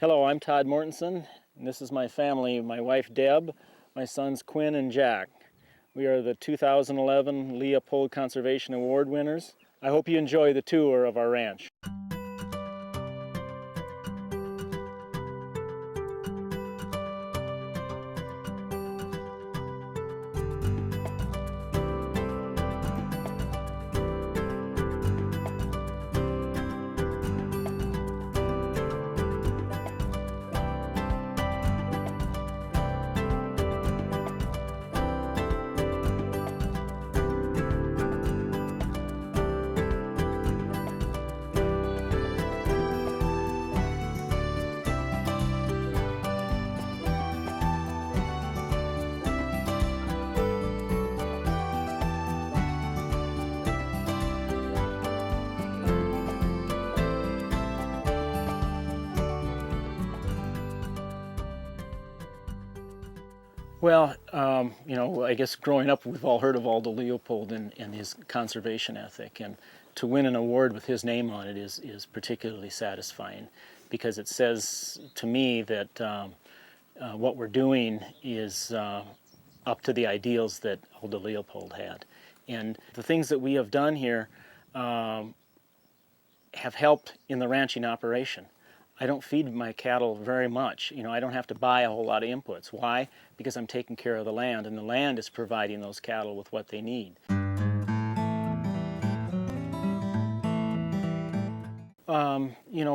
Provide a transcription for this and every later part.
Hello, I'm Todd Mortenson, and this is my family, my wife Deb, my sons Quinn and Jack. We are the 2011 Leopold Conservation Award winners. I hope you enjoy the tour of our ranch. Well, I guess growing up we've all heard of Aldo Leopold and his conservation ethic, and to win an award with his name on it is particularly satisfying, because it says to me that what we're doing is up to the ideals that Aldo Leopold had. And the things that we have done here have helped in the ranching operation. I don't feed my cattle very much. I don't have to buy a whole lot of inputs. Why? Because I'm taking care of the land, and the land is providing those cattle with what they need.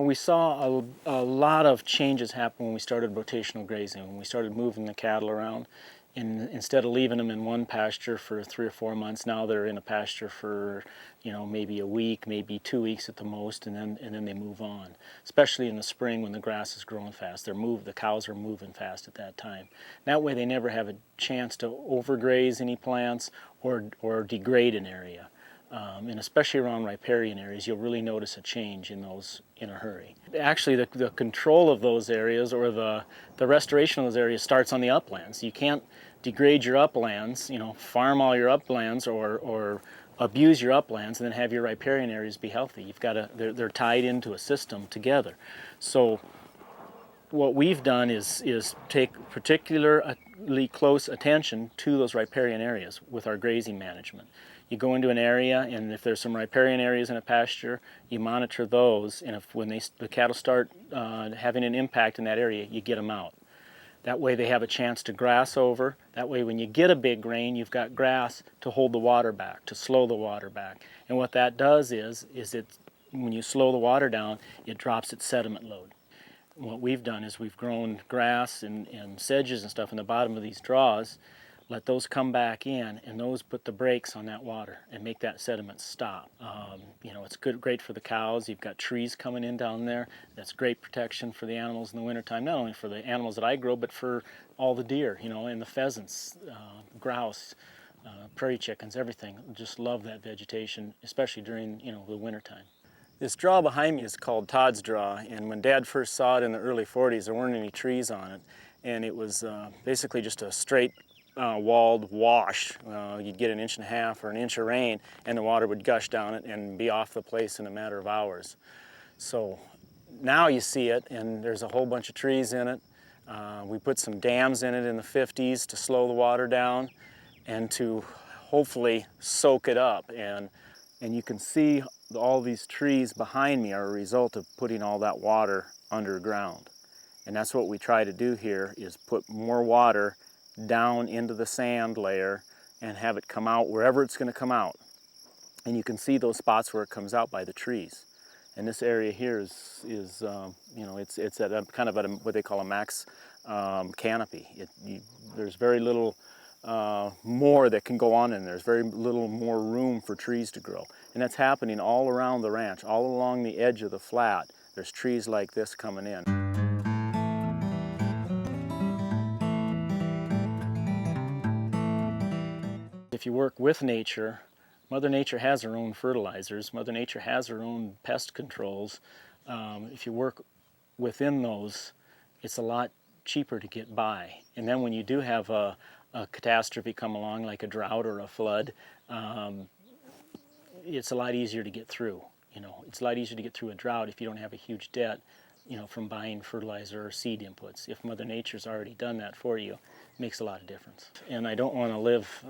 We saw a lot of changes happen when we started rotational grazing, when we started moving the cattle around. And instead of leaving them in one pasture for 3 or 4 months, now they're in a pasture for, maybe a week, maybe 2 weeks at the most, and then they move on. Especially in the spring when the grass is growing fast, the cows are moving fast at that time. That way they never have a chance to overgraze any plants or degrade an area. And especially around riparian areas, you'll really notice a change in those in a hurry. Actually, the control of those areas, or the restoration of those areas, starts on the uplands. You can't degrade your uplands, farm all your uplands or abuse your uplands and then have your riparian areas be healthy. You've got to, they're tied into a system together. So what we've done is take particularly close attention to those riparian areas with our grazing management. You go into an area, and if there's some riparian areas in a pasture, you monitor those, and when the cattle start having an impact in that area, you get them out. That way they have a chance to grass over. That way when you get a big rain, you've got grass to hold the water back, to slow the water back. And what that does is when you slow the water down, it drops its sediment load. What we've done is we've grown grass and sedges and stuff in the bottom of these draws, let those come back in, and those put the brakes on that water and make that sediment stop. It's great for the cows. You've got trees coming in down there. That's great protection for the animals in the wintertime, not only for the animals that I grow, but for all the deer, and the pheasants, grouse, prairie chickens, everything. Just love that vegetation, especially during, the wintertime. This draw behind me is called Todd's Draw, and when Dad first saw it in the early 40s, there weren't any trees on it, and it was basically just a straight walled wash. You'd get 1.5 inches or an inch of rain, and the water would gush down it and be off the place in a matter of hours. So now you see it, and there's a whole bunch of trees in it. We put some dams in it in the 50s to slow the water down and to hopefully soak it up. And you can see all these trees behind me are a result of putting all that water underground. And that's what we try to do here, is put more water down into the sand layer and have it come out wherever it's going to come out. And you can see those spots where it comes out by the trees. And this area here is it's at a kind of at what they call a max canopy. There's very little more that can go on in there. There's very little more room for trees to grow. And that's happening all around the ranch, all along the edge of the flat. There's trees like this coming in. If you work with nature, Mother Nature has her own fertilizers, Mother Nature has her own pest controls. If you work within those, it's a lot cheaper to get by. And then when you do have a catastrophe come along, like a drought or a flood, it's a lot easier to get through. It's a lot easier to get through a drought if you don't have a huge debt from buying fertilizer or seed inputs. If Mother Nature's already done that for you, it makes a lot of difference. And I don't want to live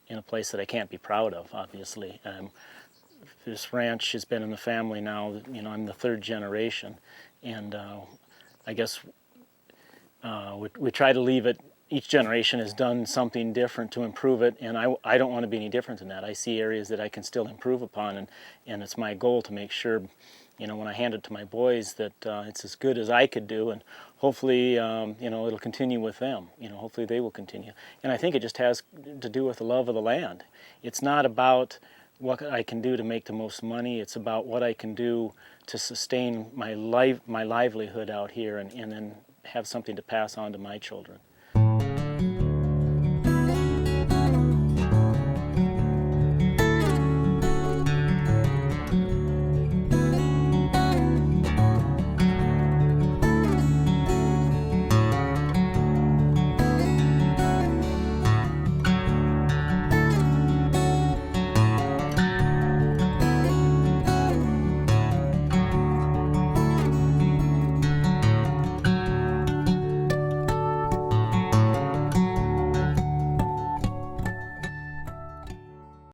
in a place that I can't be proud of, obviously. This ranch has been in the family now, I'm the third generation, and I guess we try to leave it. Each generation has done something different to improve it, and I don't want to be any different than that. I see areas that I can still improve upon, and it's my goal to make sure, when I hand it to my boys, that it's as good as I could do, and hopefully, it'll continue with them. Hopefully they will continue. And I think it just has to do with the love of the land. It's not about what I can do to make the most money. It's about what I can do to sustain my livelihood out here, and then have something to pass on to my children.